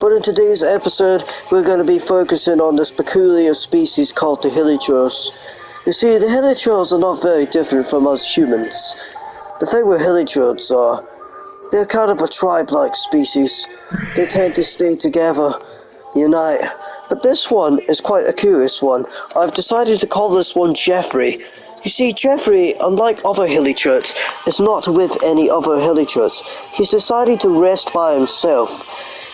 But in today's episode, we're going to be focusing on this peculiar species called the hilichurls. You see, the hilichurls are not very different from us humans. The thing with hilichurls are, they're kind of a tribe-like species. They tend to stay together, unite. But this one is quite a curious one. I've decided to call this one Jeffrey. You see, Jeffrey, unlike other hilichurls, is not with any other hilichurls. He's decided to rest by himself.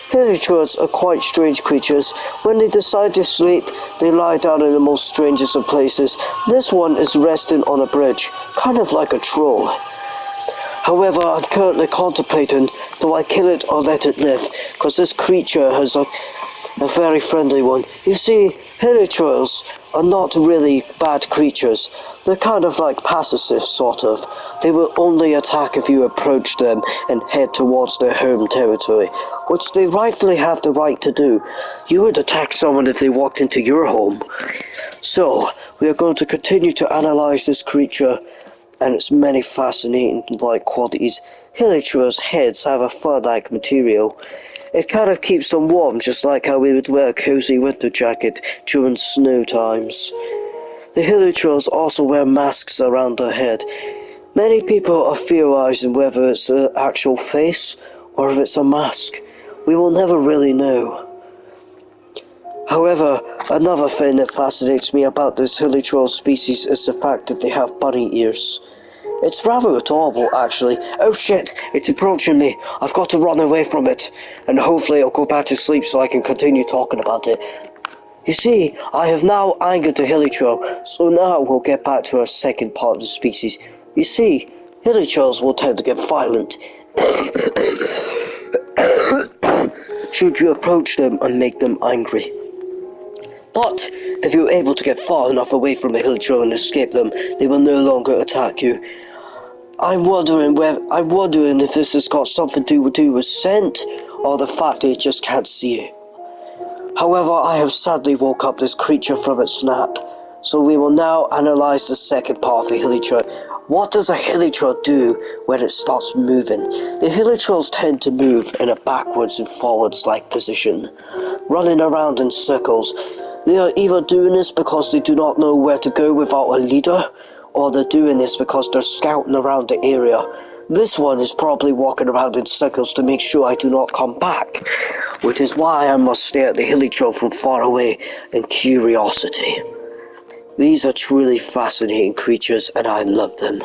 Hilichurls are quite strange creatures. When they decide to sleep, they lie down in the most strangest of places. This one is resting on a bridge, kind of like a troll. However, I'm currently contemplating, do I kill it or let it live? Because this creature has a very friendly one. You see, hilichurls are not really bad creatures. They're kind of like pacifists, sort of. They will only attack if you approach them and head towards their home territory, which they rightfully have the right to do. You would attack someone if they walked into your home. So, we are going to continue to analyze this creature and its many fascinating qualities. Hilichurls' heads have a fur-like material. It kind of keeps them warm, just like how we would wear a cozy winter jacket during snow times. The hilichurls also wear masks around their head. Many people are theorizing whether it's the actual face or if it's a mask. We will never really know. However, another thing that fascinates me about this hilichurl species is the fact that they have bunny ears. It's rather adorable, actually. Oh shit, it's approaching me. I've got to run away from it. And hopefully I'll go back to sleep so I can continue talking about it. You see, I have now angered the hilichurl, so now we'll get back to our second part of the species. You see, hilichurls will tend to get violent should you approach them and make them angry. But if you're able to get far enough away from the hilichurl and escape them, they will no longer attack you. I'm wondering if this has got something to do with scent, or the fact that it just can't see you. However, I have sadly woke up this creature from its nap, so we will now analyze the second part of the hilichurl. What does a hilichurl do when it starts moving? The hilichurls tend to move in a backwards and forwards like position, running around in circles. They are either doing this because they do not know where to go without a leader, or they're doing this because they're scouting around the area. This one is probably walking around in circles to make sure I do not come back, which is why I must stare at the hilichurl from far away in curiosity. These are truly fascinating creatures and I love them.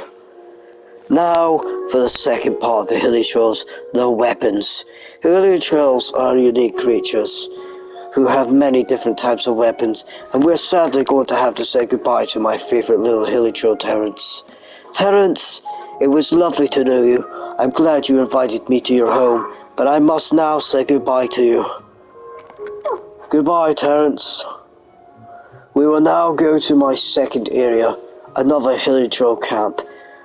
Now, for the second part of the hilichurls, their weapons. Hilichurls are unique creatures who have many different types of weapons, and we're sadly going to have to say goodbye to my favourite little hilichurl, Terence. Terence, it was lovely to know you. I'm glad you invited me to your home, but I must now say goodbye to you. Goodbye, Terence. We will now go to my second area, another hilichurl camp.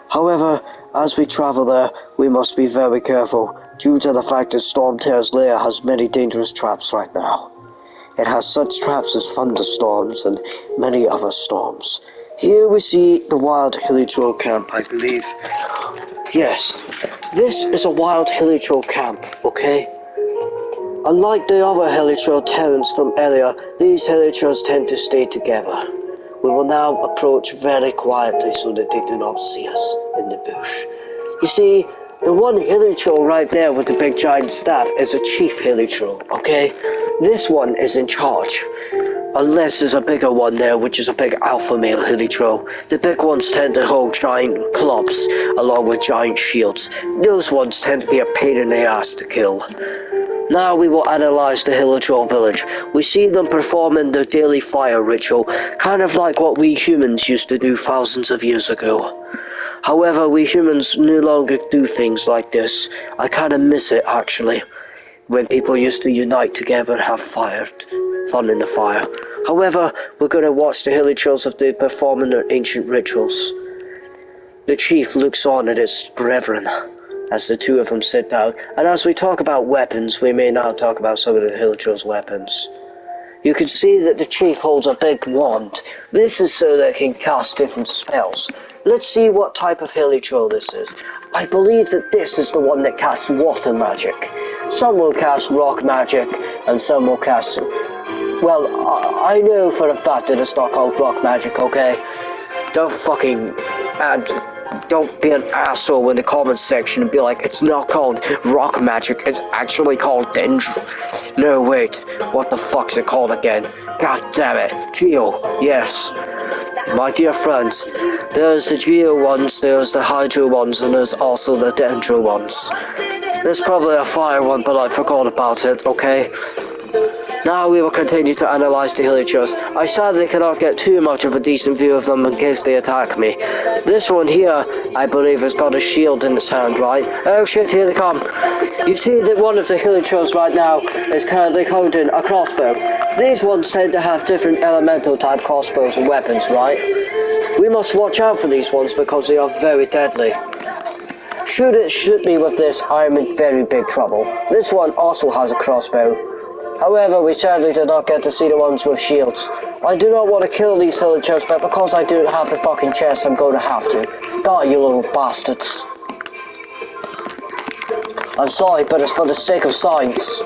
However, as we travel there, we must be very careful, due to the fact that Stormtail's lair has many dangerous traps right now. It has such traps as thunderstorms and many other storms. Here we see the wild hilichurl camp, I believe. Yes, this is a wild hilichurl camp, okay? Unlike the other hilichurl terrans from earlier, these hilichurls tend to stay together. We will now approach very quietly so that they do not see us in the bush. You see, the one hilichurl right there with the big giant staff is a chief hilichurl, okay? This one is in charge. Unless there's a bigger one there, which is a big alpha male hilichurl. The big ones tend to hold giant clubs, along with giant shields. Those ones tend to be a pain in the ass to kill. Now we will analyze the hilichurl village. We see them performing their daily fire ritual, kind of like what we humans used to do thousands of years ago. However, we humans no longer do things like this. I kind of miss it, actually, when people used to unite together and have fun in the fire. However, we're going to watch the hilichurls as they performing their ancient rituals. The chief looks on at his brethren as the two of them sit down, and as we talk about weapons, we may now talk about some of the hilichurls' weapons. You can see that the chief holds a big wand. This is so that he can cast different spells. Let's see what type of hilichurl this is. I believe that this is the one that casts water magic. Some will cast rock magic, and some will cast... Well, I know for a fact that it's not called rock magic, okay? Don't fucking... don't be an asshole in the comments section and be like, it's not called rock magic, it's actually called didnt. No, wait, what the fuck's it called again? God damn it. Geo, yes. My dear friends, there's the Geo ones, there's the Hydro ones, and there's also the Dendro ones. There's probably a fire one, but I forgot about it, okay? Now we will continue to analyze the hilichurls. I sadly cannot get too much of a decent view of them in case they attack me. This one here, I believe, has got a shield in its hand, right? Oh shit, here they come. You see that one of the hilichurls right now is currently holding a crossbow. These ones tend to have different elemental type crossbows and weapons, right? We must watch out for these ones because they are very deadly. Should it shoot me with this, I am in very big trouble. This one also has a crossbow. However, we sadly did not get to see the ones with shields. I do not want to kill these hilichurls, but because I don't have the fucking chest, I'm going to have to. Die, you little bastards. I'm sorry, but it's for the sake of science.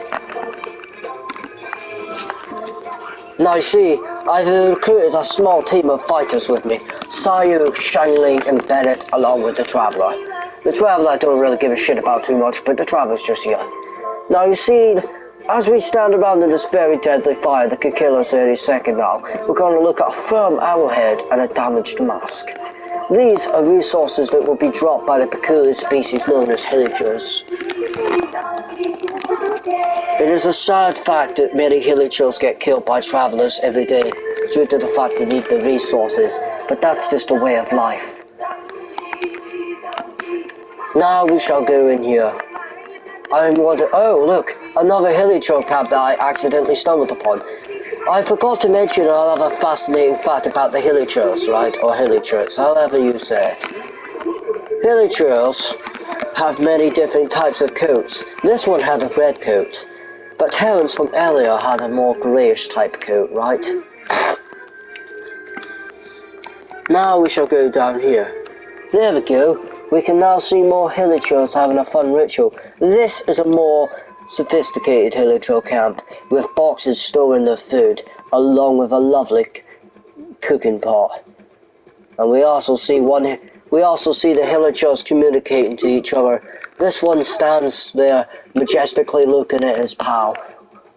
Now you see, I've recruited a small team of fighters with me. Sayu, Shining, and Bennett, along with the Traveller. The Traveller I don't really give a shit about too much, but the Traveller's just here. Now you see, as we stand around in this very deadly fire that could kill us any second now, we're going to look at a firm arrowhead and a damaged mask. These are resources that will be dropped by the peculiar species known as hilichurls. It is a sad fact that many hilichurls get killed by travelers every day due to the fact they need the resources, but that's just a way of life. Now we shall go in here. Oh look, another hilichurl camp that I accidentally stumbled upon. I forgot to mention another fascinating fact about the hilichurls, right? Or hilichurls, however you say it. Hilichurls have many different types of coats. This one had a red coat, but Terrence from earlier had a more greyish type coat, right? Now we shall go down here. There we go. We can now see more hilichurls having a fun ritual. This is a more sophisticated hilichurl camp with boxes storing their food, along with a lovely cooking pot. And we also see the hilichurls communicating to each other. This one stands there majestically looking at his pal.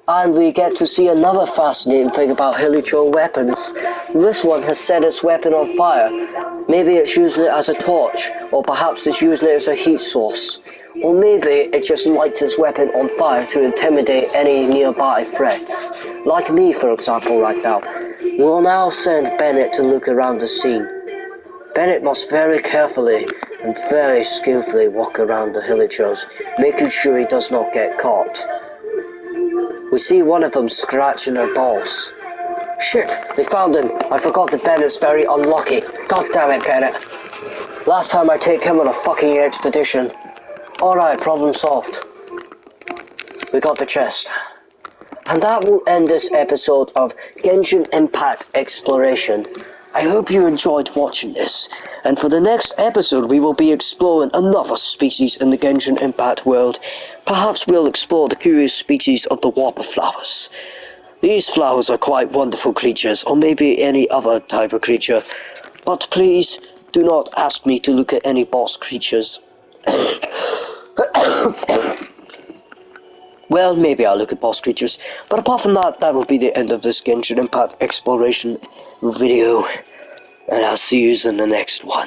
And we get to see another fascinating thing about hilichurl weapons. This one has set its weapon on fire. Maybe it's using it as a torch, or perhaps it's using it as a heat source. Or maybe it just lights its weapon on fire to intimidate any nearby threats. Like me, for example, right now. We'll now send Bennett to look around the scene. Bennett must very carefully and very skillfully walk around the hilichurls, making sure he does not get caught. We see one of them scratching her balls. Shit, they found him. I forgot that Bennett's very unlucky. God damn it, Bennett. Last time I take him on a fucking expedition. Alright, problem solved. We got the chest. And that will end this episode of Genshin Impact Exploration. I hope you enjoyed watching this, and for the next episode we will be exploring another species in the Genshin Impact world. Perhaps we'll explore the curious species of the whopper flowers. These flowers are quite wonderful creatures, or maybe any other type of creature, but please do not ask me to look at any boss creatures. Well, maybe I'll look at boss creatures, but apart from that, that will be the end of this Genshin Impact Exploration video. And I'll see you in the next one.